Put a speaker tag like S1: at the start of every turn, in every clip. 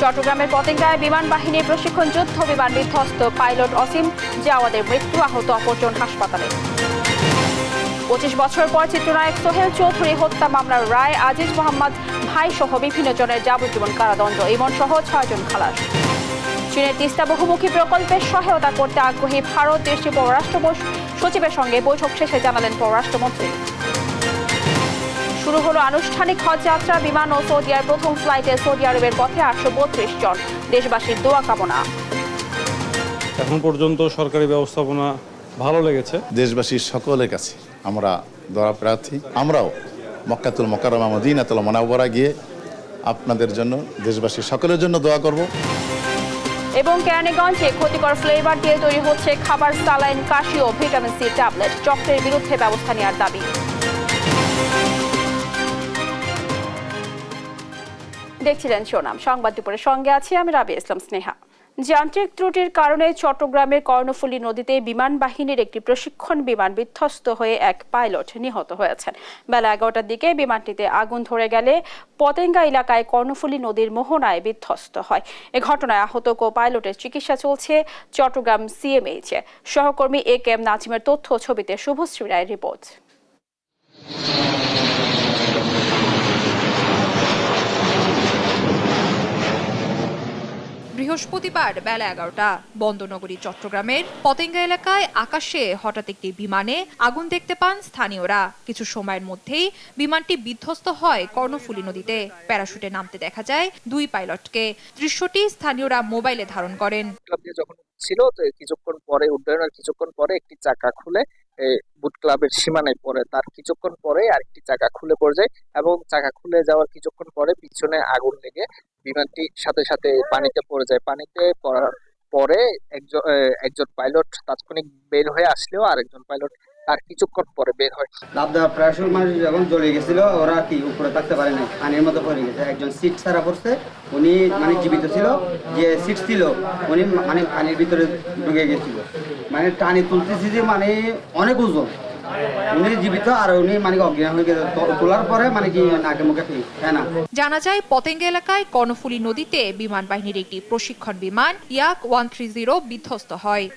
S1: চট্টগ্রামের পতেঙ্গায় বিমান বাহিনীর প্রশিক্ষণ যুদ্ধ বিমান বিধ্বস্ত, পাইলট অসীম জাওয়াদের মৃত্যু, আহত অপরজন হাসপাতালে। 25 বছর পর চিত্রনায়ক সোহেল চৌধুরী হত্যা মামলার রায়, আজিজ মোহাম্মদ ভাই সহ বিভিন্ন জনের যাবজ্জীবন কারাদণ্ড, ইমন সহ 6 জন খালাস। চীনের তিস্তা বহুমুখী প্রকল্পে সহায়তা করতে আগ্রহী ভারত, দেশটির পররাষ্ট্র সচিবের সঙ্গে বৈঠক শেষে জানালেন পররাষ্ট্রমন্ত্রী। শুরু হলো আনুষ্ঠানিক হজ যাত্রা, বিমান ও সৌদিয়ার প্রথম ফ্লাইটে সৌদি আরবের পথে 832 জন, দেশবাসীর দোয়া কামনা।
S2: এখন পর্যন্ত সরকারি ব্যবস্থাপনা ভালো লেগেছে।
S3: দেশবাসীর সকলের কাছে আমরা দোয়া প্রার্থী। আমরাও মক্কাতুল মুকাররমা মদিনাতুল মুনাওয়ারা গিয়ে আপনাদের জন্য, দেশবাসীর সকলের জন্য দোয়া করব।
S1: এবং কেরানীগঞ্জে ক্ষতিকর ফ্লেভার দিয়ে তৈরি হচ্ছে খাবার, সালাইন, কাশি ও ভিটামিন সি ট্যাবলেট, চক্রের বিরুদ্ধে ব্যবস্থা নেওয়ার দাবি। দেখছিলেন সোনাম সংবাদ দুপুরের, সঙ্গে আছি আমি রাবিয়া ইসলাম স্নেহা। যান্ত্রিক ত্রুটির কারণে চট্টগ্রামের কর্ণফুলী নদীতে বিমান বাহিনীর একটি প্রশিক্ষণ বিমান বিধ্বস্ত হয়ে এক পাইলট নিহত হয়েছেন। বেলা 11টার দিকে বিমানটিতে আগুন ধরে গেলে পতেঙ্গা এলাকায় কর্ণফুলী নদীর মোহনায় বিধ্বস্ত হয়। এ ঘটনায় আহত কো পাইলটের চিকিৎসা চলছে চট্টগ্রাম সিএমএইচে। সহকর্মী AK নাজিমের তথ্য ছবিতে শুভশ্রী রায়ের রিপোর্ট।
S4: বৃহস্পতিবার বেলা 11টা বন্দরনগরী চট্টগ্রামের পতেঙ্গা এলাকায় আকাশে হঠাৎ একটি বিমানে আগুন দেখতে পান স্থানীয়রা। কিছু সময়ের মধ্যেই বিমানটি বিধ্বস্ত হয় কর্ণফুলী নদীতে। প্যারাশুটে নামতে দেখা যায় 2 পাইলটকে। দৃশ্যটি স্থানীয়রা মোবাইলে ধারণ করেন।
S5: যখন ছিল তো কিছুক্ষণ পরে উড্ডয়নের কিছুক্ষণ পরে একটি চাকা খুলে বুট ক্লাবের সীমানায় পড়ে, তার কিছুক্ষণ পরে আরেকটি চাকা খুলে পড়ে যায় এবং চাকা খুলে যাওয়ার কিছুক্ষণ পরে পিছনে আগুন লেগে বিমানটি সাথে সাথে পানিতে পড়ে যায়। পানিতে পড়ার পরে একজন পাইলট তাৎক্ষণিক বের হয়ে আসলেও আরেকজন পাইলট তার কিছুক্ষণ পরে বের হয়।
S6: লাভ দেওয়ার প্রায় মানুষ যখন জ্বলে গেছিল, ওরা কি উপরে থাকতে পারে না, পানির মধ্যে পড়ে গেছে। একজন সিট ছাড়া পড়ছে, উনি মানে জীবিত ছিল, যে সিট ছিল উনি মানে পানির ভিতরে ঢুকে গেছিল। মানে টানি তুলতেছি যে মানে অনেক ওজন, উনি জীবিত আর উনি মানে অজ্ঞান হয়ে গেছে। তোলার পরে মানে কি নাকে মুখে না।
S4: জানা যায় পতেঙ্গা এলাকায় কর্ণফুলী নদীতে বিমান বাহিনীর একটি প্রশিক্ষণ বিমান ইয়াক 130 বিধ্বস্ত হয়।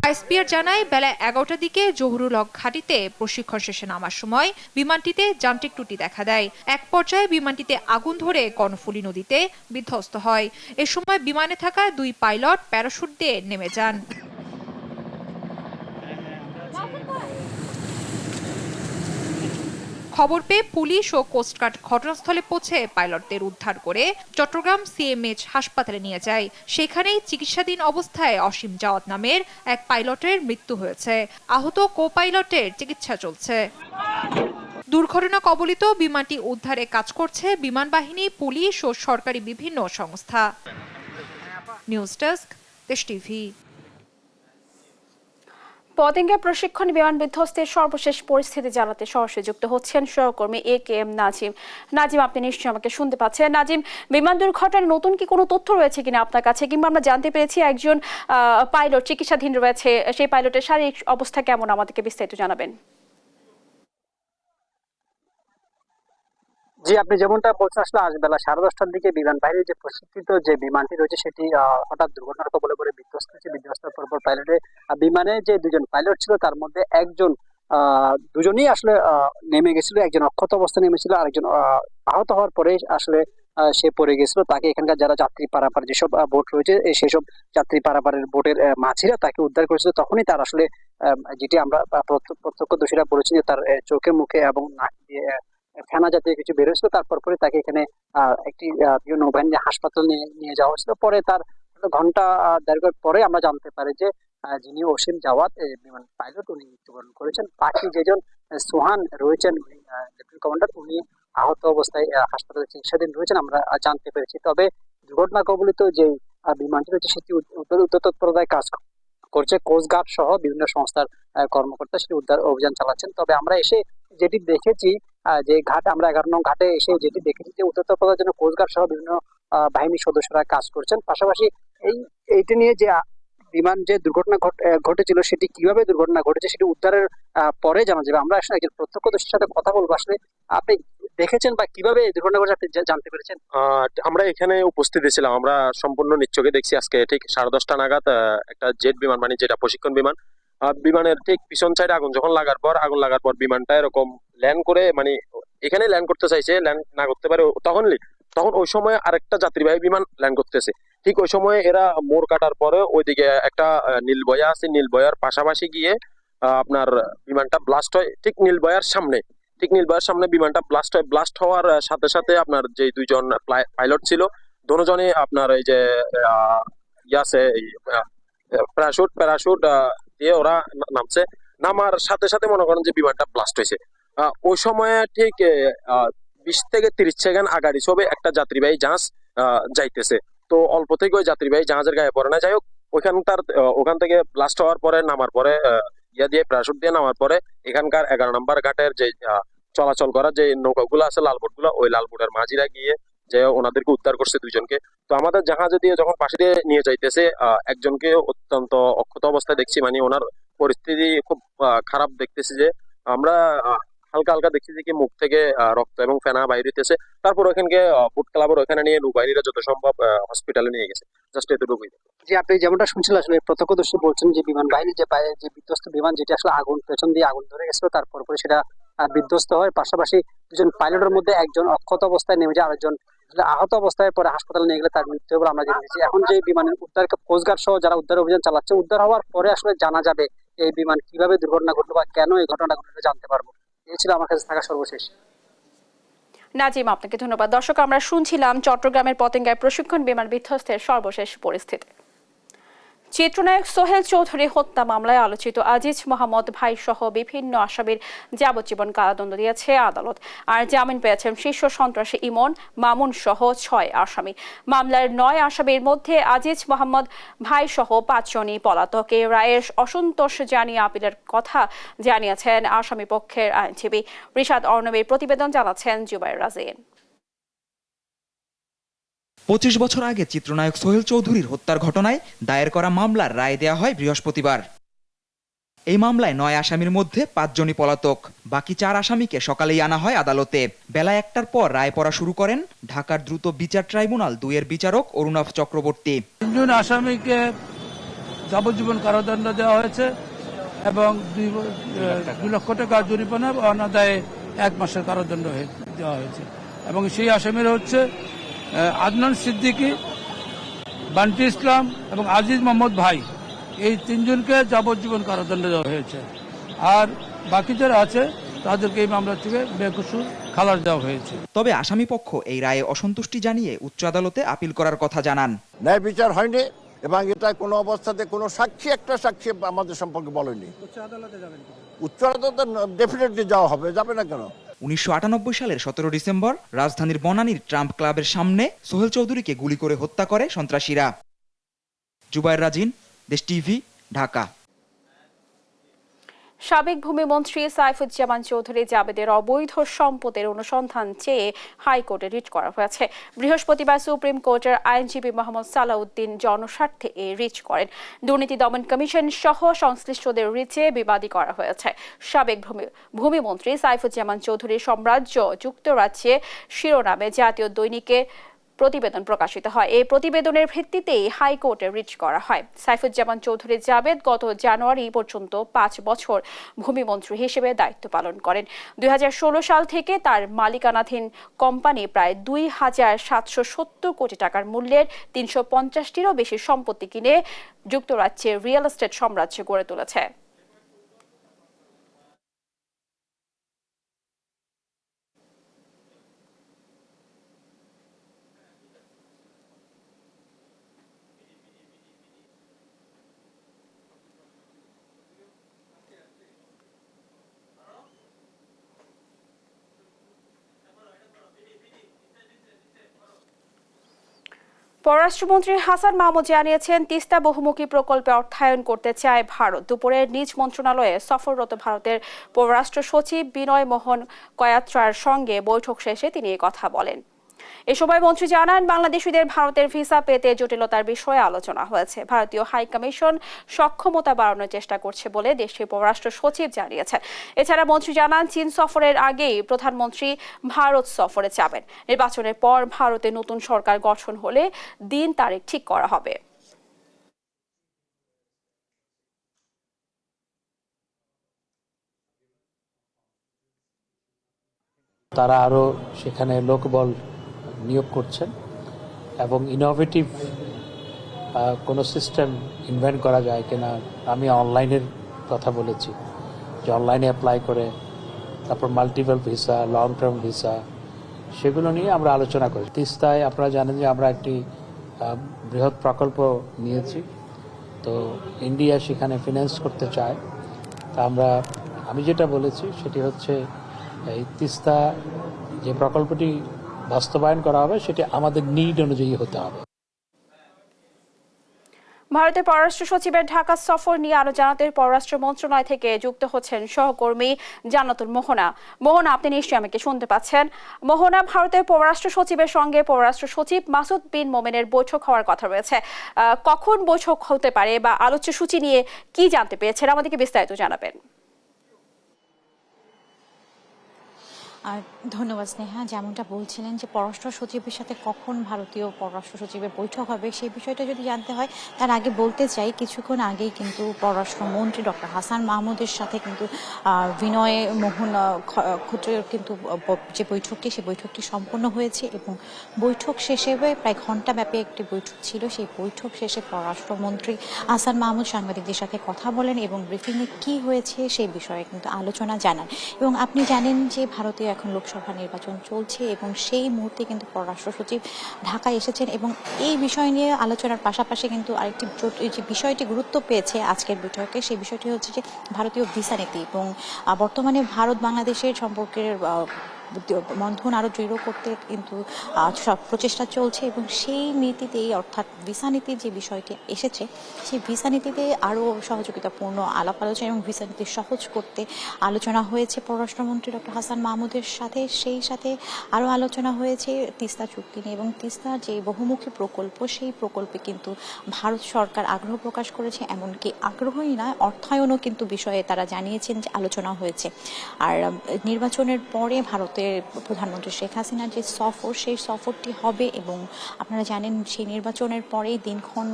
S4: আইএসপিআর জানায় বেলা 11টার দিকে জহুরুল হক ঘাঁটিতে প্রশিক্ষণ শেষে নামার সময় বিমানটিতে যান্ত্রিক ত্রুটি দেখা দেয়। এক পর্যায়ে বিমানটিতে আগুন ধরে কর্ণফুলী নদীতে বিধ্বস্ত হয়। এ সময় বিমানে থাকা 2 পাইলট প্যারাশুট দিয়ে নেমে যান। খবর পেয়ে পুলিশ ও কোস্টগার্ড ঘটনাস্থলে পৌঁছে পাইলটদের উদ্ধার করে চট্টগ্রাম সিএমএইচ হাসপাতালে নিয়ে যায়। সেখানেই চিকিৎসাধীন অবস্থায় অসীম জাওয়াত নামের এক পাইলটের মৃত্যু হয়েছে। আহত কো পাইলটের চিকিৎসা চলছে। দুর্ঘটনা কবলিত বিমানটি উদ্ধারে কাজ করছে বিমান বাহিনী, পুলিশ ও সরকারি বিভিন্ন সংস্থা। নিউজ ডেস্ক, দেশ টিভি।
S1: পতেঙ্গা প্রশিক্ষণ বিমান বিধ্বস্তের সর্বশেষ পরিস্থিতি জানাতে সরাসরি যুক্ত হচ্ছেন সহকর্মী AK নাজিম। নাজিম, আপনি নিশ্চয়ই আমাকে শুনতে পাচ্ছেন। নাজিম, বিমান দুর্ঘটনায় নতুন কি কোনো তথ্য রয়েছে কিনা আপনার কাছে, কিংবা আমরা জানতে পেরেছি একজন পাইলট চিকিৎসাধীন রয়েছে, সেই পাইলটের শারীরিক অবস্থা কেমন, আমাদেরকে বিস্তারিত জানাবেন।
S7: জি, আপনি যেমনটা বলছেন, আসলে আজ বেলা 10:30টার দিকে বিমান বাহিনীর যে প্রশিক্ষিত যে বিমানটি রয়েছে সেটি হঠাৎ দুর্ঘটনার কবলে পড়ে বিধ্বস্ত হয়েছে। বিধ্বস্তের পর পাইলটের বিমানে যে 2 জন পাইলট ছিল তার মধ্যে একজন দুজনেই আসলে নেমে গেছিল, একজন অক্ষত অবস্থায় নেমেছিল, আরেকজন আহত হওয়ার পরে আসলে সে পড়ে গেছিল। তাকে এখানকার যারা যাত্রী পারাপার যেসব বোট রয়েছে সেসব যাত্রী পারাপারের বোটের মাঝিরা তাকে উদ্ধার করেছিল। তখনই তার আসলে যেটি আমরা প্রত্যক্ষদর্শীরা বলেছি যে তার চোখে মুখে এবং নাক দিয়ে ফেনা জাতীয় কিছু বের হয়েছিল। তারপর পরে তাকে এখানে একটি নৌবাহিনী হাসপাতালে নিয়ে যাওয়া হয়েছিল। পরে তার ঘন্টা দেড়েক পরে আমরা জানতে পারি যে যিনি অসীম জাওয়াত বিমান পাইলট উনি মৃত্যুবরণ করেছেন। বাকি যেজন সোহান রয়েছেন লেফটেন্যান্ট কমান্ডার, উনি আহত অবস্থায় হাসপাতালে চিকিৎসাধীন রয়েছেন আমরা জানতে পেরেছি। তবে দুর্ঘটনা কবলিত যে বিমানটি রয়েছে সেটি উদ্ধার তৎপরতায় কাজ করছে কোস্টগার্ড সহ বিভিন্ন সংস্থার কর্মকর্তা, সেটি উদ্ধার অভিযান চালাচ্ছেন। তবে আমরা এসে যেটি দেখেছি যে ঘাট, আমরা 11 নং ঘাটে এসে যেটি দেখেছি যে উদ্ধার তৎপরতার জন্য কোস্টগার্ড সহ বিভিন্ন বাহিনীর সদস্যরা কাজ করছেন। পাশাপাশি এইটা নিয়ে যে বিমান যে দুর্ঘটনা ঘটেছিল সেটি কিভাবে দুর্ঘটনা ঘটেছে সেটি উদ্ধারের পরে জানা যাবে। আমরা আসলে একজন প্রত্যক্ষদর্শীর সাথে কথা বলবো। আসলে আপনি দেখেছেন বা কিভাবে এই দুর্ঘটনা ঘটে আপনি জানতে পেরেছেন?
S8: আমরা এখানে উপস্থিত ছিলাম, আমরা সম্পূর্ণ নিচ্ছকে দেখছি আজকে ঠিক 10:30 নাগাদ একটা জেট বিমান, মানে যেটা প্রশিক্ষণ বিমান, বিমানের ঠিক পিছন সাইডে আগুন লাগার পর বিমানটা এরকম ল্যান্ড করে, মানে এখানে ল্যান্ড করতে চাইছে, ল্যান্ড না করতে পারে তখন ওই সময় আরেকটা যাত্রীবাহী বিমান ল্যান্ড করতেছে। ঠিক ওই সময় এরা মোড় কাটার পরে ওইদিকে একটা নীলবয়া আছে, নীলবয়ার পাশাপাশি গিয়ে আপনার বিমানটা ব্লাস্ট হয়। ঠিক নীলবয়ার সামনে বিমানটা ব্লাস্ট হওয়ার সাথে সাথে আপনার যে দুইজন পাইলট ছিল, দুজনে আপনার এই যে ইয়াছে প্যারাশুট দিয়ে ওরা নামছে। নামার সাথে সাথে মনে করেন যে বিমানটা ব্লাস্ট হয়েছে। ওই সময়ে ঠিক 20 থেকে 30 সেকেন্ড আগাড়ি ছবে একটা যাত্রীবাহী জাহাজ যাইতেছে। তো অল্প থেকে ওই যাত্রীবাহী জাহাজের গায়ে পড়ে না। যাই হোক, ওখান থেকে ব্লাস্ট হওয়ার পরে নামার পরে প্যারাশুট দিয়ে নামার পরে এখানকার 11 নম্বর ঘাটের যে চলাচল করার যে নৌকাগুলো আছে, লালবোটগুলো, ওই লালবোটের মাঝিরা গিয়ে যে ওনাদেরকে উদ্ধার করছে দুইজনকে। তো আমাদের জাহাজে দিয়ে যখন পাশে দিয়ে নিয়ে যাইতেছে, একজনকে অত্যন্ত অক্ষত অবস্থায় দেখছি, মানে ওনার পরিস্থিতি খুব খারাপ দেখতেছি। যে আমরা হালকা হালকা দেখছি যে কি মুখ থেকে রক্ত এবং ফেনা বাইরে হইতেছে। তারপর ওখানকে বুট ক্লাবের ওখানে নিয়ে নৌবাহিনীরা যত সম্ভব হসপিটালে নিয়ে গেছে। জাস্ট এতটুকুই।
S7: যে আপনি যেমনটা শুনছিলেন, আসলে প্রত্যক্ষদর্শী বলছেন যে বিমান বাহিনী যে বিধ্বস্ত বিমান, যেটা আসলে পেছন দিয়ে আগুন ধরে গেছিল, তারপর সেটা বিধ্বস্ত হয়। পাশাপাশি দুজন পাইলটের মধ্যে একজন অক্ষত অবস্থায় নেমে যায়, আরেকজন আহত অবস্থায় পরে হাসপাতালে নিয়ে গেলে তার মৃত্যু বলে আমরা জেনেছি। এখন যে বিমানের উদ্ধার, কোস্টগার্ড সহ যারা উদ্ধার অভিযান চালাচ্ছে, উদ্ধার হওয়ার পরে আসলে জানা যাবে এই বিমান কিভাবে দুর্ঘটনা ঘটলো বা কেন এই ঘটনা ঘটলো, জানতে পারবো। এই ছিল আমার কাছে থাকা সর্বশেষ।
S1: নাজিম, আপনাকে ধন্যবাদ। দর্শক, আমরা শুনছিলাম চট্টগ্রামের পতেঙ্গায় প্রশিক্ষণ বিমান বিধ্বস্তের সর্বশেষ পরিস্থিতি। চিত্রনায়ক সোহেল চৌধুরী হত্যা মামলায় আলোচিত আজিজ মোহাম্মদ ভাই সহ বিভিন্ন আসামির যাবজ্জীবন কারাদণ্ড দিয়েছে আদালত। আর জামিন পেয়েছেন শীর্ষ সন্ত্রাসী ইমন মামুন সহ 6 আসামি। মামলার 9 আসামির মধ্যে আজিজ মোহাম্মদ ভাই সহ 5 জনই পলাতক। এই রায়ের অসন্তোষ জানিয়ে আপিলের কথা জানিয়েছেন আসামি পক্ষের আইনজীবী রিশাদ অর্ণবের প্রতিবেদন জানাচ্ছেন জুবায়ের রাজিন।
S9: 25 বছর আগে চিত্রনায়ক সোহেল চৌধুরীর হত্যার ঘটনায় দায়ের করা মামলার রায় দেয়া হয় বৃহস্পতিবার। এই মামলায় 9 আসামির মধ্যে 5 জনই পলাতক। বাকি 4 আসামিকে সকালেই আনা হয় আদালতে। বেলা 1টার পর রায় পড়া শুরু করেন ঢাকার দ্রুত বিচার ট্রাইব্যুনাল 2 এর বিচারক অরুণাভ চক্রবর্তী।
S10: 3 জন আসামিকে যাবজ্জীবন কারাদণ্ড দেওয়া হয়েছে এবং 2 লক্ষ টাকা জরিমানা অনাদায়ে 1 মাসের কারাদণ্ড দেওয়া হয়েছে। এবং সেই আসামিরা হচ্ছে আদনান সিদ্দিকী, বান্টি ইসলাম এবং আজিজ মোহাম্মদ ভাই। এই 3 জনকে যাবজ্জীবন কারাদণ্ড দেওয়া হয়েছে। আর বাকি যারা আছে তাদেরকে এই মামলা থেকে বেকসুর খালাস দেওয়া হয়েছে।
S9: তবে আসামি পক্ষ এই রায়ে অসন্তুষ্টি জানিয়ে উচ্চ আদালতে আপিল করার কথা জানান।
S11: ন্যায় বিচার হয়নি এবং এটা কোনো অবস্থাতে কোনো একটা সাক্ষী আমাদের সম্পর্কে বলেনি। উচ্চ আদালতে ডেফিনেটলি যাওয়া হবে, যাবে না কেন?
S9: 1998 সালের 17 ডিসেম্বর রাজধানীর বনানীর ট্রাম্প ক্লাবের সামনে সোহেল চৌধুরীকে গুলি করে হত্যা করে সন্ত্রাসীরা। জুবায়ের রাজিন, দেশ টিভি, ঢাকা।
S1: সাবেক ভূমিমন্ত্রী সাইফুজ্জামান চৌধুরী জাবেদের অবৈধ সম্পদের অনুসন্ধান চেয়ে হাইকোর্টে রিট করা হয়েছে। বৃহস্পতিবার সুপ্রিম কোর্টের আইনজীবী মোহাম্মদ সালাউদ্দিন জনস্বার্থে এই রিট করেন। দুর্নীতি দমন কমিশন সহ সংশ্লিষ্টদের রিটে বিবাদী করা হয়েছে। সাবেক ভূমিমন্ত্রী সাইফুজ্জামান চৌধুরীর সাম্রাজ্য যুক্তরাজ্যে শিরোনামে জাতীয় দৈনিকে প্রতিবেদন প্রকাশিত হয়। এই প্রতিবেদনের ভিত্তিতেই হাইকোর্টে রিট করা হয়। সাইফুজ্জামান চৌধুরী জাবেদ গত জানুয়ারি পর্যন্ত 5 বছর ভূমিমন্ত্রী হিসেবে দায়িত্ব পালন করেন। 2016 সাল থেকে তার মালিকানাধীন কোম্পানি প্রায় 2770 কোটি টাকার মূল্যের 350টিরও বেশি সম্পত্তি কিনে যুক্তরাজ্যে রিয়েল এস্টেট সাম্রাজ্য গড়ে তুলেছে। পররাষ্ট্রমন্ত্রী হাসান মাহমুদ জানিয়েছেন, তিস্তা বহুমুখী প্রকল্পে অর্থায়ন করতে চায় ভারত। দুপুরে নিজ মন্ত্রণালয়ে সফররত ভারতের পররাষ্ট্র সচিব বিনয় মোহন কয়াত্রার সঙ্গে বৈঠক শেষে তিনি এই কথা বলেন। এ সময় মন্ত্রী জানান, বাংলাদেশিদের ভারতের ভিসা পেতে জটিলতার বিষয়ে আলোচনা হয়েছে। ভারতীয় হাই কমিশন সক্ষমতা বাড়ানোর চেষ্টা করছে বলে দেশটির পররাষ্ট্র সচিব জানিয়েছেন। এছাড়া মন্ত্রী জানান, চীন সফরের আগেই প্রধানমন্ত্রী ভারত সফরে যাবেন। নির্বাচনের পর ভারতে নতুন সরকার গঠন হলে দিন তারিখ ঠিক করা হবে।
S12: তারা আরও সেখানে লোকবল নিয়োগ করছেন এবং ইনোভেটিভ কোনো সিস্টেম ইনভেন্ট করা যায় কিনা। আমি অনলাইনের কথা বলেছি যে অনলাইনে অ্যাপ্লাই করে তারপর multiple visa, long term visa, সেগুলো নিয়ে আমরা আলোচনা করি। তিস্তায় আপনারা জানেন যে আমরা একটি বৃহৎ প্রকল্প নিয়েছি, তো ইন্ডিয়া সেখানে ফিন্যান্স করতে চায়। তা আমি যেটা বলেছি সেটি হচ্ছে এই তিস্তা যে প্রকল্পটি বাস্তবায়ন করা হবে সেটি আমাদের নিড অনুযায়ী হতে হবে।
S1: ভারতের পররাষ্ট্র সচিবের ঢাকা সফর নিয়ে আরো জানাতে পররাষ্ট্র মন্ত্রণালয় থেকে যুক্ত হচ্ছেন সহকর্মী জান্নাতুল মোহনা। মোহনা, আপনি নিশ্চয়ই আমাকে শুনতে পাচ্ছেন। মোহনা, ভারতের পররাষ্ট্র সচিবের সঙ্গে পররাষ্ট্র সচিব মাসুদ বিন মোমেনের বৈঠক হওয়ার কথা রয়েছে। কখন বৈঠক হতে পারে বা আলোচ্য সূচি নিয়ে কি জানতে পেরেছেন, আমাদেরকে বিস্তারিত জানাবেন।
S13: ধন্যবাদ স্নেহা। যেমনটা বলছিলেন যে পররাষ্ট্র সচিবের সাথে কখন ভারতীয় পররাষ্ট্র সচিবের বৈঠক হবে সেই বিষয়টা যদি জানতে হয় তার আগে বলতে চাই, কিছুক্ষণ আগেই কিন্তু পররাষ্ট্রমন্ত্রী ডক্টর হাসান মাহমুদের সাথে কিন্তু বিনয় মোহন ক্ষত্রিয়র কিন্তু যে বৈঠকটি সেই বৈঠকটি সম্পন্ন হয়েছে এবং বৈঠক শেষে প্রায় ঘণ্টাব্যাপী একটি বৈঠক ছিল। সেই বৈঠক শেষে পররাষ্ট্রমন্ত্রী হাসান মাহমুদ সাংবাদিকদের সাথে কথা বলেন এবং ব্রিফিংয়ে কি হয়েছে সেই বিষয়ে কিন্তু আলোচনা জানান। এবং আপনি জানেন যে ভারতীয় এখন লোকসভা নির্বাচন চলছে এবং সেই মুহূর্তে কিন্তু পররাষ্ট্র সচিব ঢাকায় এসেছেন এবং এই বিষয় নিয়ে আলোচনার পাশাপাশি কিন্তু আরেকটি যে বিষয়টি গুরুত্ব পেয়েছে আজকের বৈঠকে, সেই বিষয়টি হচ্ছে যে ভারতীয় ভিসা নীতি এবং বর্তমানে ভারত বাংলাদেশের সম্পর্কের বন্ধন আরও দৃঢ় করতে কিন্তু সব প্রচেষ্টা চলছে এবং সেই নীতিতেই অর্থাৎ ভিসা নীতির যে বিষয়টি এসেছে সেই ভিসা নীতিতে আরও সহযোগিতাপূর্ণ আলাপ আলোচনা এবং ভিসা নীতি সহজ করতে আলোচনা হয়েছে পররাষ্ট্রমন্ত্রী ডক্টর হাসান মাহমুদের সাথে। সেই সাথে আরও আলোচনা হয়েছে তিস্তা চুক্তি নিয়ে এবং তিস্তা যে বহুমুখী প্রকল্প সেই প্রকল্পে কিন্তু ভারত সরকার আগ্রহ প্রকাশ করেছে, এমনকি আগ্রহই নয় অর্থায়নও কিন্তু বিষয়ে তারা জানিয়েছেন যে আলোচনা হয়েছে। আর নির্বাচনের পরে ভারত প্রধানমন্ত্রী শেখ হাসিনার যে সফর সেই সফরটি হবে এবং আপনারা জানেন সেই নির্বাচনের পরেই দিনক্ষণ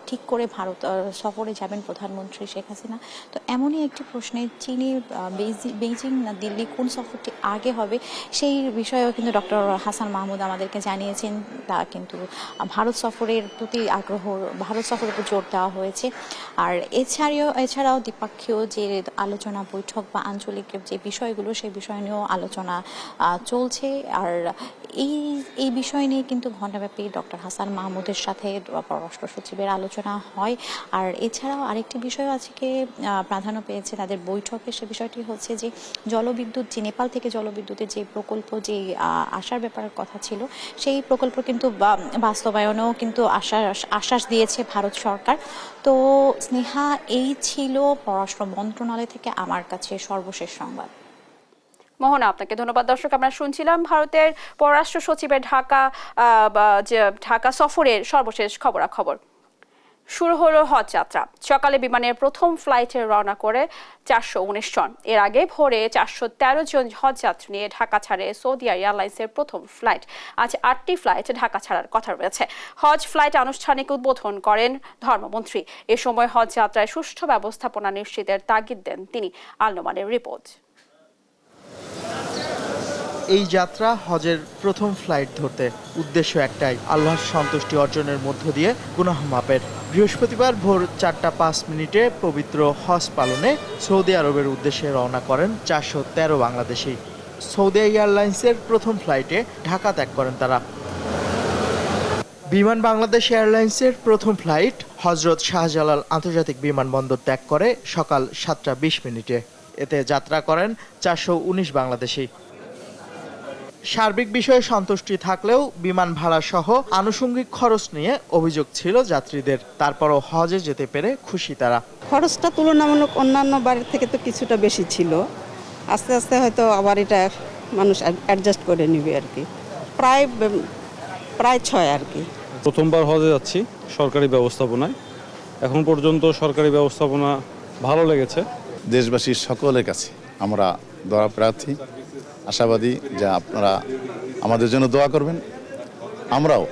S13: ঠিক করে ভারত সফরে যাবেন প্রধানমন্ত্রী শেখ হাসিনা। তো এমনই একটি প্রশ্নে চীনে বেইজিং না দিল্লি কোন সফরটি আগে হবে সেই বিষয়েও কিন্তু ডক্টর হাসান মাহমুদ আমাদেরকে জানিয়েছেন। তা কিন্তু ভারত সফরের প্রতি আগ্রহ, ভারত সফরের উপর জোর দেওয়া হয়েছে। আর এছাড়াও দ্বিপাক্ষীয় যে আলোচনা বৈঠক বা আঞ্চলিক যে বিষয়গুলো সেই বিষয় নিয়েও আলোচনা চলছে। আর এই বিষয় নিয়ে কিন্তু ঘণ্টাব্যাপী ডক্টর হাসান মাহমুদের সাথে পররাষ্ট্র সচিবের আলোচনা হয়। আর এছাড়াও আরেকটি বিষয় আজকে প্রাধান্য পেয়েছে তাদের বৈঠকে, সে বিষয়টি হচ্ছে যে জলবিদ্যুৎ, যে নেপাল থেকে জলবিদ্যুতের যে প্রকল্প যে আসার ব্যাপারের কথা ছিল সেই প্রকল্প কিন্তু বাস্তবায়নেও কিন্তু আশ্বাস দিয়েছে ভারত সরকার। তো স্নেহা, এই ছিল পররাষ্ট্র মন্ত্রণালয় থেকে আমার কাছে সর্বশেষ সংবাদ।
S1: মোহনা, আপনাকে ধন্যবাদ। দর্শক, আমরা শুনছিলাম ভারতের পররাষ্ট্র সচিবের ঢাকা সফরের সর্বশেষ খবরাখবর। শুরু হলো হজ যাত্রা। সকালে বিমানের প্রথম ফ্লাইটে রওনা করে 419 জন। এর আগে ভোরে 413 জন হজ যাত্রী নিয়ে ঢাকা ছাড়ে সৌদি এয়ারলাইন্সের প্রথম ফ্লাইট। আজ 8টি ফ্লাইট ঢাকা ছাড়ার কথা রয়েছে। হজ ফ্লাইট আনুষ্ঠানিক উদ্বোধন করেন ধর্মমন্ত্রী। এ সময় হজ যাত্রায় সুষ্ঠু ব্যবস্থাপনা নিশ্চিতের তাগিদ দেন তিনি। আল-নোমানের রিপোর্ট।
S14: এই যাত্রা হজের প্রথম ফ্লাইট ধরতে উদ্দেশ্য একটাই, আল্লাহর সন্তুষ্টি অর্জনের মধ্য দিয়ে গুনাহ মাপের। বৃহস্পতিবার ভোর 4:05 পবিত্র হজ পালনে সৌদি আরবের উদ্দেশ্যে রওনা করেন 413 বাংলাদেশি। সৌদি এয়ারলাইন্সের প্রথম ফ্লাইটে ঢাকা ত্যাগ করেন তারা। বিমান বাংলাদেশ এয়ারলাইন্সের প্রথম ফ্লাইট হজরত শাহজালাল আন্তর্জাতিক বিমানবন্দর ত্যাগ করে সকাল 7:20। এতে যাত্রা করেন 419 বাংলাদেশি। সার্বিক বিষয়ে সন্তুষ্টি থাকলেও বিমান ভাড়া সহ আনুষঙ্গিক খরচ নিয়ে অভিযোগ ছিল যাত্রীদের। তারপরও হজে যেতে পেরে খুশি তারা।
S15: খরচটা তুলনামূলক অন্যান্য বাড়ির থেকে তো কিছুটা বেশি ছিল, আস্তে আস্তে হয়তো আবার এটা মানুষ অ্যাডজাস্ট করে নিবে আর কি। প্রায় প্রায় 6 আর কি।
S2: প্রথমবার হজে যাচ্ছি সরকারি ব্যবস্থাপনায়। এখন পর্যন্ত সরকারি ব্যবস্থাপনা ভালো লেগেছে।
S3: দেশবাসীর সকলের কাছে আমরা দোয়া প্রার্থী, আশাবাদী যে আপনারা আমাদের জন্য দোয়া করবেন। আমরাও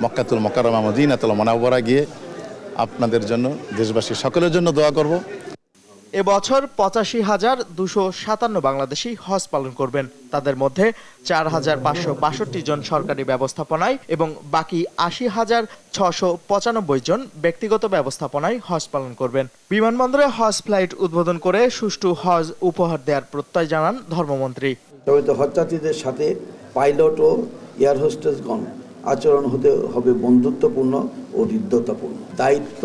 S3: মক্কাতুল মুকাররমা মদিনাতুল মুনাওয়ারা গিয়ে আপনাদের জন্য, দেশবাসী সকলের জন্য দোয়া করব।
S14: এবছর 85,257 বাংলাদেশি হজ পালন করবেন। তাদের মধ্যে 4,562 জন সরকারি ব্যবস্থাপনায় এবং বাকি 80,695 জন ব্যক্তিগত ব্যবস্থাপনায় হজ পালন করবেন। বিমানবন্দরে হজ ফ্লাইট উদ্বোধন করে সুষ্ঠু হজ উপহার দেওয়ার প্রত্যয় জানান ধর্মমন্ত্রী।
S16: তবে তো হজযাত্রীদের সাথে পাইলট ও এয়ার হোস্টেসগণ আচরণ হতে হবে বন্ধুত্বপূর্ণ ও হৃদ্যতাপূর্ণ। দায়িত্ব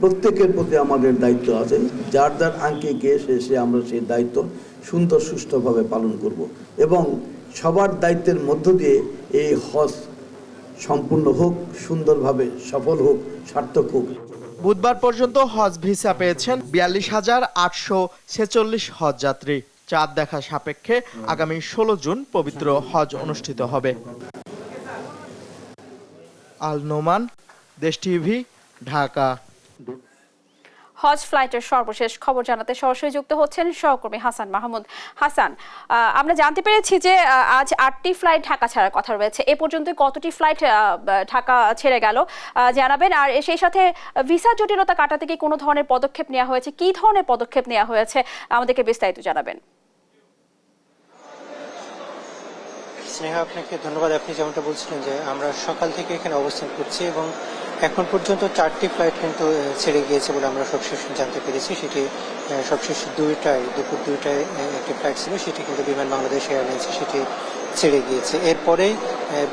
S16: প্রত্যেকের প্রতি আমাদের দায়িত্ব আছে, যার যার আঙ্কিকে সে আমরা সেই দায়িত্ব সুন্দর সুষ্ঠুভাবে পালন করব এবং সবার দায়িত্বের মধ্য দিয়ে এই হজ সম্পূর্ণ হোক, সুন্দরভাবে সফল হোক, সার্থক হোক।
S14: বুধবার পর্যন্ত হজ ভিসা পেয়েছেন 42,846 হজ যাত্রী। চাঁদ দেখা সাপেক্ষে আগামী 16 জুন পবিত্র হজ অনুষ্ঠিত হবে। আল নোমান, দেশ টিভি, ঢাকা।
S1: হজ ফ্লাইটের সর্বশেষ খবর জানাতে সরাসরি যুক্ত হচ্ছেন সহকর্মী হাসান মাহমুদ। হাসান, আমরা জানতে পেরেছি যে আজ 8টি ফ্লাইট ঢাকা ছাড়ার কথা রয়েছে। এ পর্যন্ত কতটি ফ্লাইট ঢাকা ছেড়ে গেল জানাবেন, আর সেই সাথে ভিসা জটিলতা কাটাতে কি কোনো ধরনের পদক্ষেপ নেওয়া হয়েছে, কি ধরনের পদক্ষেপ নেওয়া হয়েছে আমাদেরকে বিস্তারিত জানাবেন।
S17: স্নেহা, আপনাকে ধন্যবাদ। আপনি যেমনটা বলছিলেন যে আমরা সকাল থেকে এখানে অবস্থান করছি এবং এখন পর্যন্ত 4টি ফ্লাইট কিন্তু ছেড়ে গিয়েছে বলে আমরা সবশেষ জানতে পেরেছি। সেটি সবশেষ দুপুর 2টায় একটি ফ্লাইট ছিল, সেটি কিন্তু বিমান বাংলাদেশ এয়ারলাইন্স সেটি ছেড়ে গিয়েছে। এরপরে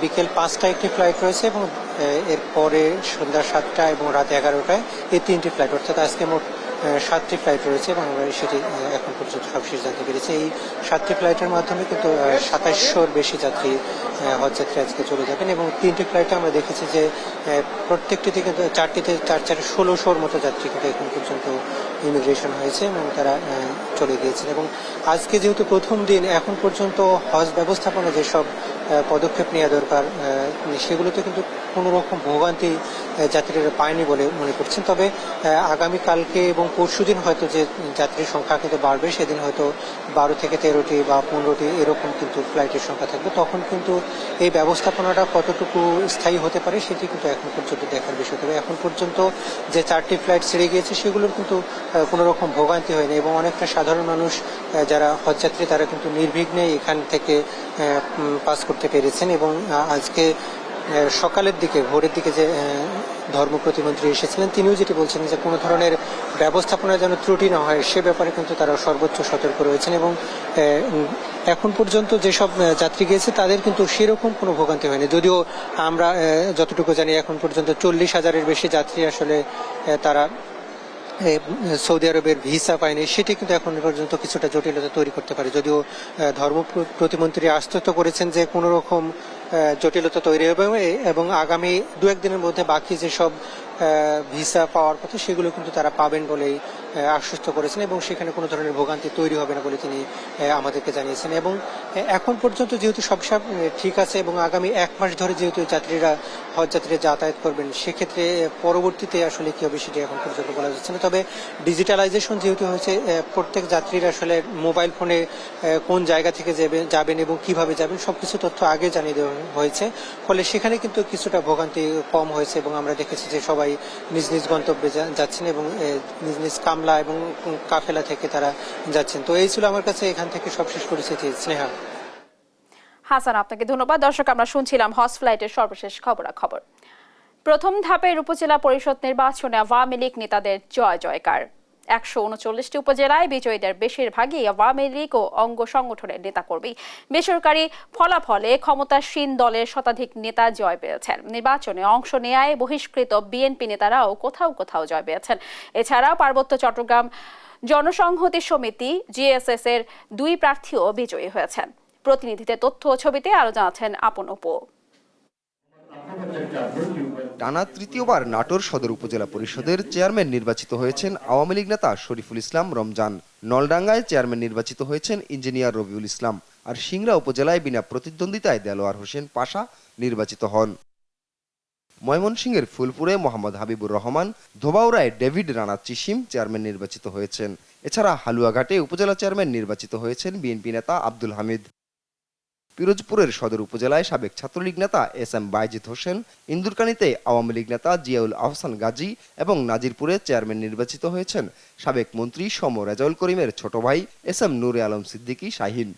S17: বিকেল 5টায় একটি ফ্লাইট রয়েছে এবং এরপরে সন্ধ্যা 7টা এবং রাত 11টায় এই 3টি ফ্লাইট, অর্থাৎ আজকে মোট 7টি ফ্লাইট রয়েছে এবং আমরা সেটি এখন পর্যন্ত সবশেষ জানতে পেরেছি। এই 7টি ফ্লাইটের মাধ্যমে কিন্তু 2700-র বেশি যাত্রী হজযাত্রী আজকে চলে যাবেন এবং 3টি ফ্লাইটে আমরা দেখেছি যে প্রত্যেকটিতে কিন্তু 4টিতে 1600-র মতো যাত্রী কিন্তু এখন পর্যন্ত ইমিগ্রেশন হয়েছে এবং তারা চলে গিয়েছেন। এবং আজকে যেহেতু প্রথম দিন, এখন পর্যন্ত হজ ব্যবস্থাপনা যেসব পদক্ষেপ নেওয়া দরকার সেগুলোতে কিন্তু কোনো রকম ভোগান্তি যাত্রীরা পায়নি বলে মনে করছেন। তবে আগামীকালকে এবং পরশুদিন হয়তো যে যাত্রীর সংখ্যা কিন্তু বাড়বে, সেদিন হয়তো 12 থেকে 13টি বা 15টি এরকম কিন্তু ফ্লাইটের সংখ্যা থাকবে। তখন কিন্তু এই ব্যবস্থাপনাটা কতটুকু স্থায়ী হতে পারে সেটি কিন্তু এখন পর্যন্ত দেখার বিষয়। তবে এখন পর্যন্ত যে 4টি ফ্লাইট ছেড়ে গিয়েছে সেগুলোর কিন্তু কোনো রকম ভোগান্তি হয়নি এবং অনেকটা সাধারণ মানুষ যারা হজযাত্রী তারা কিন্তু নির্বিঘ্নে এখান থেকে পাস করতে পেরেছেন। এবং আজকে সকালের দিকে, ভোরের দিকে যে ধর্ম প্রতিমন্ত্রী এসেছিলেন তিনিও যেটি বলছেন যে কোনো ধরনের ব্যবস্থাপনা যেন ত্রুটি না হয় সে ব্যাপারে কিন্তু তারা সর্বোচ্চ সতর্ক রয়েছেন। এবং এখন পর্যন্ত যেসব যাত্রী গিয়েছে তাদের কিন্তু সেরকম কোনো ভোগান্তি হয়নি, যদিও আমরা যতটুকু জানি এখন পর্যন্ত 40,000-এর বেশি যাত্রী আসলে তারা সৌদি আরবের ভিসা পায়নি, সেটি কিন্তু এখন পর্যন্ত কিছুটা জটিলতা তৈরি করতে পারে। যদিও ধর্ম প্রতিমন্ত্রী আশ্বস্ত করেছেন যে কোনো রকম জটিলতা তৈরি হবে এবং আগামী 2-1 দিনের মধ্যে বাকি যেসব ভিসা পাওয়ার কথা সেগুলো কিন্তু তারা পাবেন বলেই আশ্বস্ত করেছেন এবং সেখানে কোনো ধরনের ভোগান্তি তৈরি হবে না বলে তিনি আমাদেরকে জানিয়েছেন। এবং এখন পর্যন্ত যেহেতু সব ঠিক আছে এবং আগামী 1 মাস ধরে যেহেতু হজযাত্রীরা যাতায়াত করবেন, সেক্ষেত্রে পরবর্তীতে আসলে কি হবে সেটি এখন পর্যন্ত বলা যাচ্ছে না। তবে ডিজিটালাইজেশন যেহেতু হয়েছে, প্রত্যেক যাত্রীর আসলে মোবাইল ফোনে কোন জায়গা থেকে যাবেন এবং কিভাবে যাবেন সবকিছু তথ্য আগে জানিয়ে দেওয়া হয়েছে, ফলে সেখানে কিন্তু কিছুটা ভোগান্তি কম হয়েছে এবং আমরা দেখেছি যে সবাই নিজ নিজ গন্তব্যে যাচ্ছেন এবং নিজ নিজ কামলা এবং কাফেলা থেকে তারা যাচ্ছেন। তো এই ছিল আমার কাছে এখান থেকে সবশেষ পরিস্থিতি। স্নেহা।
S1: হাসান, আপনাকে ধন্যবাদ। দর্শক, আমরা শুনছিলাম হজ ফ্লাইটের সর্বশেষ খবরাখবর। প্রথম ধাপের উপজেলা পরিষদ নির্বাচনে আওয়ামী লীগ নেতাদের জয় জয়কার। 139টি উপজেলায় বিজয়ীদের বেশিরভাগই আওয়ামী লীগ ও অঙ্গ সংগঠনের নেতাকর্মী। বেসরকারি ফলাফলে ক্ষমতাসীন দলের শতাধিক নেতা জয় পেয়েছেন। নির্বাচনে অংশ নেয়ায় বহিষ্কৃত বিএনপি নেতারাও কোথাও কোথাও জয় পেয়েছেন। এছাড়াও পার্বত্য চট্টগ্রাম জনসংহতি সমিতি জিএসএস এর 2 প্রার্থীও বিজয়ী হয়েছেন। প্রতিনিধিদের তথ্য ও ছবিতে আরো জানাচ্ছেন আপন উপো।
S18: টানা তৃতীয়বার নাটোর সদর উপজেলা পরিষদের চেয়ারম্যান নির্বাচিত হয়েছেন আওয়ামী লীগ নেতা শরীফুল ইসলাম রমজান। নলডাঙ্গায় চেয়ারম্যান নির্বাচিত হয়েছেন ইঞ্জিনিয়ার রবিউল ইসলাম। আর সিংড়া উপজেলায় বিনা প্রতিদ্বন্দ্বিতায় দেলোয়ার হোসেন পাশা নির্বাচিত হন। ময়মনসিংহের ফুলপুরে মোহাম্মদ হাবিবুর রহমান, ধোবাউড়ায় ডেভিড রানা চিসিম চেয়ারম্যান নির্বাচিত হয়েছেন। এছাড়া হালুয়াঘাটে উপজেলা চেয়ারম্যান নির্বাচিত হয়েছেন বিএনপি নেতা আব্দুল হামিদ। পিরোজপুরের সদর উপজেলায় সাবেক ছাত্রলীগ নেতা এস.এম. বাইজিদ হোসেন, ইন্দুরকানীতে আওয়ামী লীগ নেতা জিয়াউল আহসান গাজী এবং নাজিরপুরে চেয়ারম্যান নির্বাচিত হয়েছেন সাবেক মন্ত্রী সম রেজাউল করিমের ছোট ভাই এস.এম. নূরে আলম সিদ্দিকী শাহীন।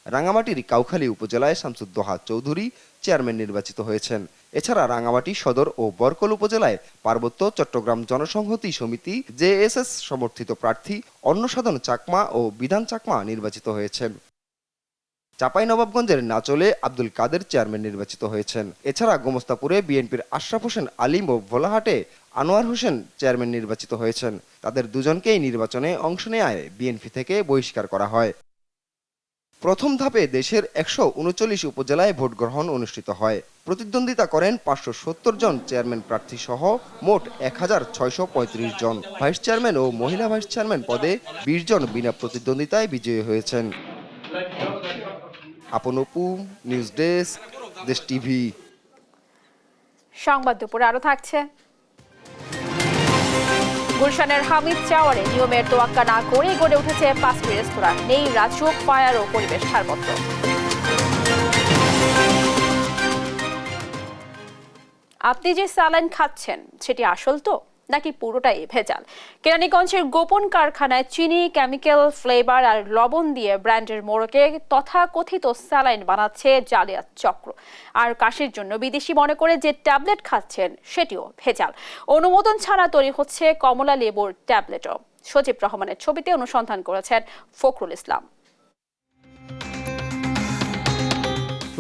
S18: রাঙামাটির কাউখালী উপজেলায় শামসুদ্দোহা চৌধুরী চেয়ারম্যান নির্বাচিত হয়েছেন। এছাড়া রাঙামাটি সদর ও বরকল উপজেলায় পার্বত্য চট্টগ্রাম জনসংহতি সমিতি জেএসএস সমর্থিত প্রার্থী অন্নসাধন চাকমা ও বিধান চাকমা নির্বাচিত হয়েছেন। চাঁপাইনবাবগঞ্জের নাচলে আব্দুল কাদের চেয়ারম্যান নির্বাচিত হয়েছেন। এছাড়া গোমস্তাপুরে বিএনপির আশরাফ হোসেন আলিম ও ভোলাহাটে আনোয়ার হোসেন চেয়ারম্যান নির্বাচিত হয়েছেন। তাদের দুজনকেই নির্বাচনে অংশ নেয়ায় বিএনপি থেকে বহিষ্কার করা হয়। প্রথম ধাপে দেশের 139 উপজেলায় ভোট গ্রহণ অনুষ্ঠিত হয়। প্রতিদ্বন্দ্বিতা করেন 570 জন চেয়ারম্যান প্রার্থী সহ মোট 1635 জন। ভাইস চেয়ারম্যান ও মহিলা ভাইস চেয়ারম্যান পদে 20 জন বিনা প্রতিদ্বন্দ্বিতায় বিজয়ী হয়েছেন। আপন অপু, নিউজ ডেস্ক, দেশ টিভি।
S1: সংবাদ দুপুরে আরো থাকছে। গুলশানের হামিদ টাওয়ারে নিয়মের তোয়াক্কা না করে গড়ে উঠেছে 5টি রেস্তোরাঁ, নেই রাজুক, ফায়ার ও পরিবেশ ছাড়পত্র। আপনি যে স্যালাইন খাচ্ছেন সেটি আসল তো নাকি পুরোটাই ভেজাল? কেরানীগঞ্জের গোপন কারখানায় চিনি, কেমিক্যাল, ফ্লেভার আর লবণ দিয়ে ব্র্যান্ডের মোড়কে তথাকথিত স্যালাইন বানাচ্ছে জালিয়াত চক্র। আর কাশির জন্য বিদেশি মনে করে যে ট্যাবলেট খাচ্ছেন সেটিও ভেজাল। অনুমোদন ছাড়া তৈরি হচ্ছে কমলা লেবুর ট্যাবলেটও। সজীব রহমানের ছবিতে অনুসন্ধান করেছেন ফখরুল ইসলাম।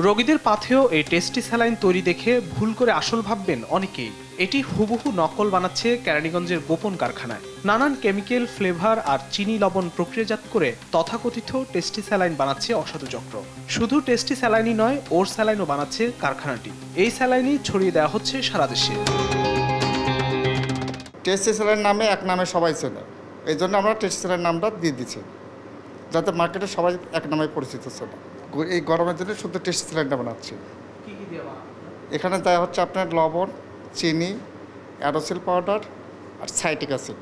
S19: রোগীদের পাথেও এই টেস্টি স্যালাইন তৈরি দেখে ভুল করে আসল ভাববেন অনেকেই। এটি হুবহু নকল বানাচ্ছে কেরানীগঞ্জের গোপন কারখানায়। নানান কেমিক্যাল, ফ্লেভার আর চিনি, লবণ প্রক্রিয়াজাত করে তথাকথিত টেস্টি স্যালাইন বানাচ্ছে অসাধু চক্র। শুধু টেস্টি স্যালাইনই নয়, ওর স্যালাইনও বানাচ্ছে কারখানাটি। এই স্যালাইনই ছড়িয়ে দেওয়া হচ্ছে সারা দেশে।
S20: টেস্টি স্যালাইন নামে এক নামে সবাই চেনে, এই জন্য আমরা টেস্টি স্যালাইন নামটা দিয়ে দিচ্ছি, যাতে মার্কেটে সবাই এক নামে পরিচিত ছিল। এই গরমের জন্য শুধু টেস্টি স্যালাইনটা বানাচ্ছি। এখানে দেওয়া হচ্ছে আপনার লবণ, চিনি, অ্যারোসিল পাউডার আর সাইট্রিক অ্যাসিড।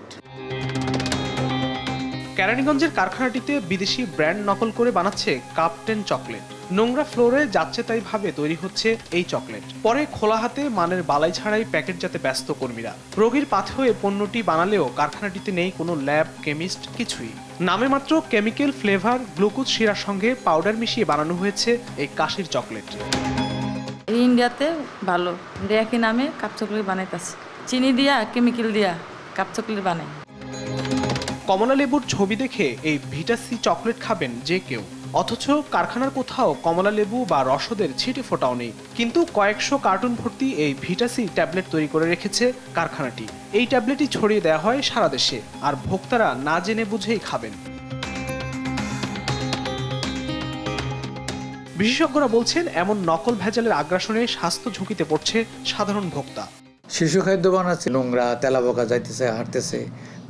S19: কেরানীগঞ্জের কারখানাটিতে বিদেশি ব্র্যান্ড নকল করে বানাচ্ছে কাপটেন চকলেট। নোংরা ফ্লোরে যাচ্ছে তাই ভাবে তৈরি হচ্ছে এই চকলেট। পরে খোলা হাতে মানের বালাই ছাড়াই প্যাকেট যাতে ব্যস্ত কর্মীরা। রোগীর পাথেয়ে পণ্যটি বানালেও কারখানাটিতে নেই কোনো ল্যাব, কেমিস্ট, কিছুই। নামে মাত্র কেমিক্যাল, ফ্লেভার, গ্লুকোজ শিরার সঙ্গে পাউডার মিশিয়ে বানানো হয়েছে এই কাশির চকলেট।
S21: ইন্ডিয়াতে ভালো একই নামে কাপ চকলেট বানাইতেছে, চিনি দিয়া কেমিক্যাল দিয়া কাপ চকলেট বানায়।
S19: কমলা লেবুর ছবি দেখে এই ভিটাসি চকলেট খাবেন যে কেউ, অথচ কারখানার কোথাও কমলা লেবু বা রসদের ছিটে ফোটাও নেই। কিন্তু কয়েকশো কার্টুন ভর্তি এই ভিটাসি ট্যাবলেট তৈরি করে রেখেছে কারখানাটি। এই ট্যাবলেটই ছড়িয়ে দেওয়া হয় সারা দেশে, আর ভোক্তারা না জেনে বুঝেই খাবেন। বিশেষজ্ঞরা বলছেন, এমন নকল ভেজালের আগ্রাসনে স্বাস্থ্য ঝুঁকিতে পড়ছে সাধারণ ভোক্তা।
S22: শিশু খাদ্য বানাচ্ছে, নোংরা তেলাপোকা যাইতেছে, হাঁটতেছে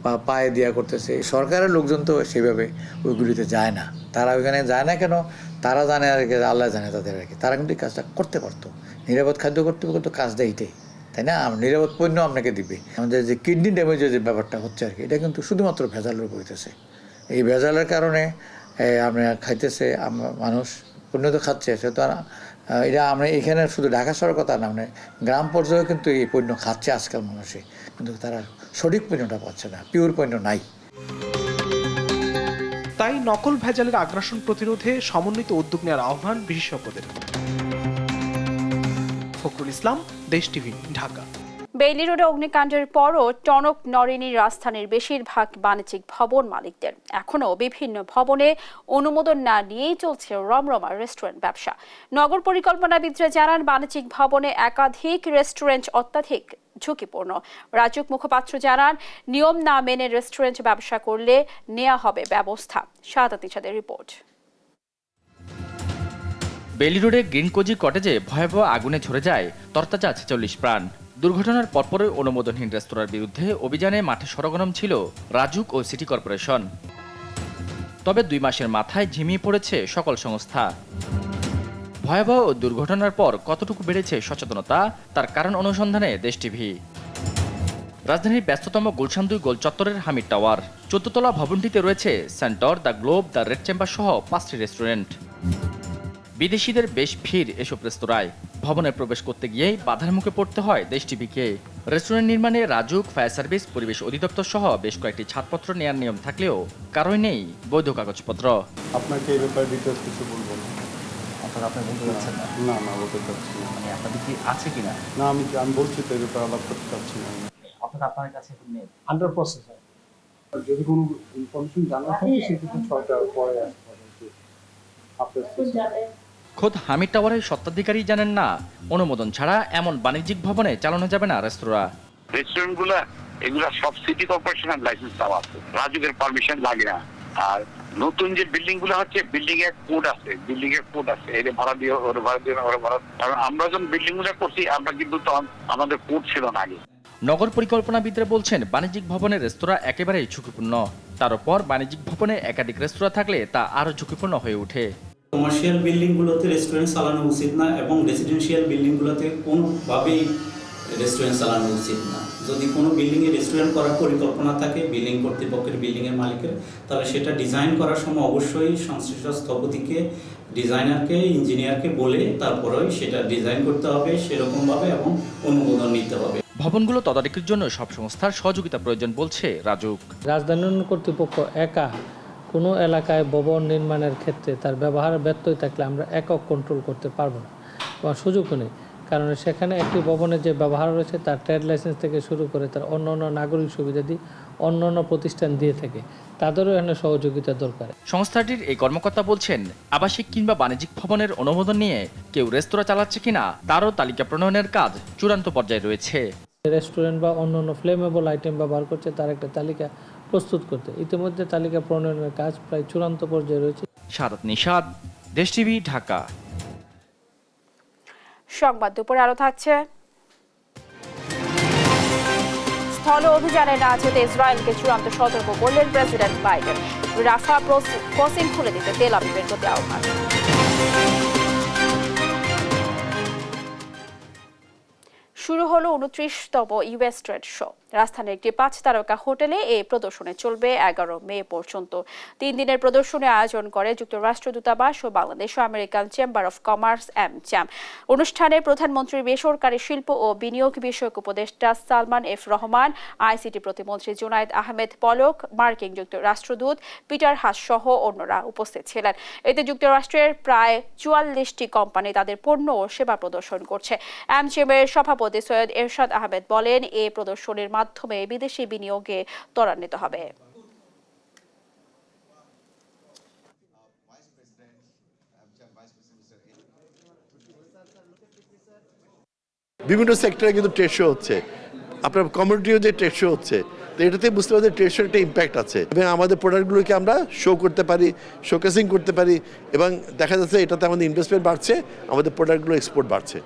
S22: বা পায়ে দিয়া করতেছে। সরকারের লোকজন তো সেভাবে ওইগুলিতে যায় না। তারা ওইখানে যায় না কেন? তারা জানে আর কি, আল্লাহ জানে তাদের আর কি। তারা কিন্তু কাজটা করতে পারতো, নিরাপদ খাদ্য করতে করতে কাজটা এইটাই, তাই না? নিরাপদ পণ্য আপনাকে দিবে। আমাদের যে কিডনি ড্যামেজের যে ব্যাপারটা হচ্ছে আর কি, এটা কিন্তু শুধুমাত্র ভেজালের উপর হইতেছে। এই ভেজালের কারণে আমরা খাইতেছে, মানুষ পণ্য তো খাচ্ছে, সে তো এটা আমরা এখানে শুধু ঢাকা শহরের কথা না, মানে গ্রাম পর্যায়েও কিন্তু এই পণ্য খাচ্ছে আজকাল মানুষে, কিন্তু তারা সঠিক পণ্যটা পাচ্ছে না, পিওর পণ্য নাই।
S19: তাই নকল ভেজালের আগ্রাসন প্রতিরোধে সমন্বিত উদ্যোগ নেওয়ার আহ্বান বিশেষজ্ঞদের। ফখরুল ইসলাম, দেশ টিভি, ঢাকা।
S1: বেইলি রোডে অগ্নিকাণ্ডের পরও টনক নড়েনি রাজধানীর বেশিরভাগ বাণিজ্যিক ভবন মালিকদের। এখনও বিভিন্ন ভবনে অনুমোদন না নিয়েই চলছে রমরমা রেস্টুরেন্ট ব্যবসা। নগর পরিকল্পনাবিদরা জানান, বাণিজ্যিক ভবনে একাধিক রেস্টুরেন্ট অত্যাধিক ঝুঁকিপূর্ণ। রাজুক মুখপাত্র জানান, নিয়ম না মেনে রেস্টুরেন্ট ব্যবসা করলে নেওয়া হবে ব্যবস্থা। শাহাদাত ইশাদের রিপোর্ট।
S23: বেইলি রোডে গ্রিন কোজি কটেজে ভয়াবহ আগুনে ঝরে যায় তরতাজা 46 প্রাণ। দুর্ঘটনার পরপরই অনুমোদনহীন রেস্তোরাঁর বিরুদ্ধে অভিযানে মাঠে সরগরম ছিল রাজুক ও সিটি কর্পোরেশন। তবে 2 মাসের মাথায় ঝিমিয়ে পড়েছে সকল সংস্থা। ভয়াবহ দুর্ঘটনার পর কতটুকু বেড়েছে সচেতনতা, তার কারণ অনুসন্ধানে দেশ টিভি। রাজধানীর ব্যস্ততম গুলশান 2 গোল চত্বরের হামিদ টাওয়ার 14 তলা ভবনটিতে রয়েছে সেন্টর, the globe, the red chamber সহ 5টি রেস্টুরেন্ট। বিদেশিদের বেশ ভিড় এসব রেস্তোরাঁয়। ভবনে প্রবেশ করতে গিয়েই বাধার মুখে পড়তে হয় দেশ টিভিকে। রেস্টুরেন্ট নির্মাণে রাজুক, ফায়ার সার্ভিস, পরিবেশ অধিদপ্তর সহ বেশ কয়েকটি ছাড়পত্র নেওয়ার নিয়ম থাকলেও কারোই নেই বৈধ কাগজপত্র।
S2: আপনাকে এই ব্যাপারে ডিটেইলস কিছু বলবো না।
S4: আপনি বলতে চাচ্ছেন না?
S2: না বলতে চাচ্ছি না।
S4: মানে আপনাদের কি আছে কিনা?
S2: না, আমি বলছি তো এই ব্যাপারে আলাপ করতে চাচ্ছি না।
S4: আপনার কাছে এখন নেই,
S10: আন্ডার প্রসেস।
S2: যদি কোনো ইনফরমেশন জানা থাকে সেক্ষেত্রে 6টার পরে আসতে হবে।
S23: খোদ হামিদ টাওয়ারের স্বত্বাধিকারী জানেন না, অনুমোদন ছাড়া এমন বাণিজ্যিক ভবনে চালানো যাবে না রেস্তোরাঁ।
S5: রেস্টুরেন্টগুলো এগুলা সব সিটি কর্পোরেশনের লাইসেন্স দেওয়া আছে, রাজুকের পারমিশন লাগে না। আর নতুন যে বিল্ডিং গুলো হচ্ছে, বিল্ডিং এর কোড আছে, এর ভাড়া দিয়ে ওর ভাড়া দিয়ে ওর ভাড়া। কারণ আমরা যখন বিল্ডিং গুলো করছি, আমরা কিন্তু তখন আমাদের কোড ছিল না আগে।
S23: নগর পরিকল্পনাবিদরা বলছেন বাণিজ্যিক ভবনের রেস্তোরাঁ একেবারেই ঝুঁকিপূর্ণ। তার উপর বাণিজ্যিক ভবনে একাধিক রেস্তোরাঁ থাকলে তা আরও ঝুঁকিপূর্ণ হয়ে ওঠে।
S6: কমার্শিয়াল বিল্ডিংগুলোতে রেস্টুরেন্ট চালানো উচিত না এবং রেসিডেন্সিয়াল বিল্ডিংগুলোতে কোনোভাবেই রেস্টুরেন্ট চালানো উচিত না। যদি কোনো বিল্ডিংয়ে রেস্টুরেন্ট করার পরিকল্পনা থাকে বিল্ডিং কর্তৃপক্ষের, বিল্ডিংয়ের মালিকের, তাহলে সেটা ডিজাইন করার সময় অবশ্যই সংশ্লিষ্ট স্থপতিকে, ডিজাইনারকে, ইঞ্জিনিয়ারকে বলে তারপরেই সেটা ডিজাইন করতে হবে সেরকমভাবে এবং অনুমোদন নিতে হবে।
S23: ভবনগুলো তদারকির জন্য সব সংস্থার সহযোগিতা প্রয়োজন বলছে রাজুক।
S12: রাজধানী উন্নয়ন কর্তৃপক্ষ একা কোনো এলাকায় ভবন নির্মাণের ক্ষেত্রে তার ব্যবহারের ব্যত্যয় থাকলে আমরা একক কন্ট্রোল করতে পারবো না বা সুযোগও নেই। কারণ সেখানে একটি ভবনের যে ব্যবহার রয়েছে তার ট্রেড লাইসেন্স থেকে শুরু করে তার অন্যান্য নাগরিক সুবিধাদি অন্যান্য প্রতিষ্ঠান দিয়ে থাকে, তাদেরও এখানে সহযোগিতা দরকার।
S23: সংস্থাটির এই কর্মকর্তা বলছেন, আবাসিক কিংবা বাণিজ্যিক ভবনের অনুমোদন নিয়ে কেউ রেস্তোরাঁ চালাচ্ছে কিনা তারও তালিকা প্রণয়নের কাজ চূড়ান্ত পর্যায়ে রয়েছে।
S12: রেস্টুরেন্ট বা অন্যান্য ফ্লেমেবল আইটেম ব্যবহার করছে তার একটা তালিকা প্রস্তুত করতে ইতিমধ্যে তালিকা প্রণয়নের কাজ প্রায় চূড়ান্ত পর্যায়ে রয়েছে।
S23: শারদ নিশাদ, দেশ টিভি, ঢাকা।
S1: সংবাদ দুপুরে আরো থাকছে। স্থল অভিযানে না যেতে ইসরায়েলকে চূড়ান্ত সতর্ক করলেন প্রেসিডেন্ট বাইডেন। রাফা ক্রসিং খুলে দিতে তেল আবিবের প্রতি আহ্বান। শুরু হলো 29তম ইউএস ট্রেড শো। রাজধানীর একটি 5 তারকা হোটেলে এই প্রদর্শনী চলবে 11 মে পর্যন্ত। 3 দিনের প্রদর্শনী আয়োজন করে যুক্তরাষ্ট্র দূতাবাস ও বাংলাদেশ ও আমেরিকান চেম্বার অফ কমার্স চ্যাম। অনুষ্ঠানে প্রধানমন্ত্রীর বেসরকারি শিল্প ও বিনিয়োগ বিষয়ক উপদেষ্টা সালমান এফ রহমান, আইসিটি প্রতিমন্ত্রী জুনায়েদ আহমেদ পলক, মার্কিন যুক্তরাষ্ট্রদূত পিটার হাস সহ অন্যরা উপস্থিত ছিলেন। এতে যুক্তরাষ্ট্রের প্রায় 44টি কোম্পানি তাদের পণ্য ও সেবা প্রদর্শন করছে। চ্যামের সভাপতি সৈয়দ এরশাদ আহমেদ বলেন, এই প্রদর্শনীর মাধ্যমে বিদেশি বিনিয়োগে ত্বরান্বিত হবে।
S11: বিভিন্ন সেক্টরে কিন্তু ট্রেড শো হচ্ছে, আপনার কমিউনিটিও যে ট্রেড শো হচ্ছে, তো এটাতে বুঝতে পারছি ট্রেড শোর একটা ইম্প্যাক্ট আছে এবং আমাদের প্রোডাক্টগুলোকে আমরা শো করতে পারি, শোকেসিং করতে পারি এবং দেখা যাচ্ছে এটাতে আমাদের ইনভেস্টমেন্ট বাড়ছে, আমাদের প্রোডাক্টগুলো এক্সপোর্ট বাড়ছে।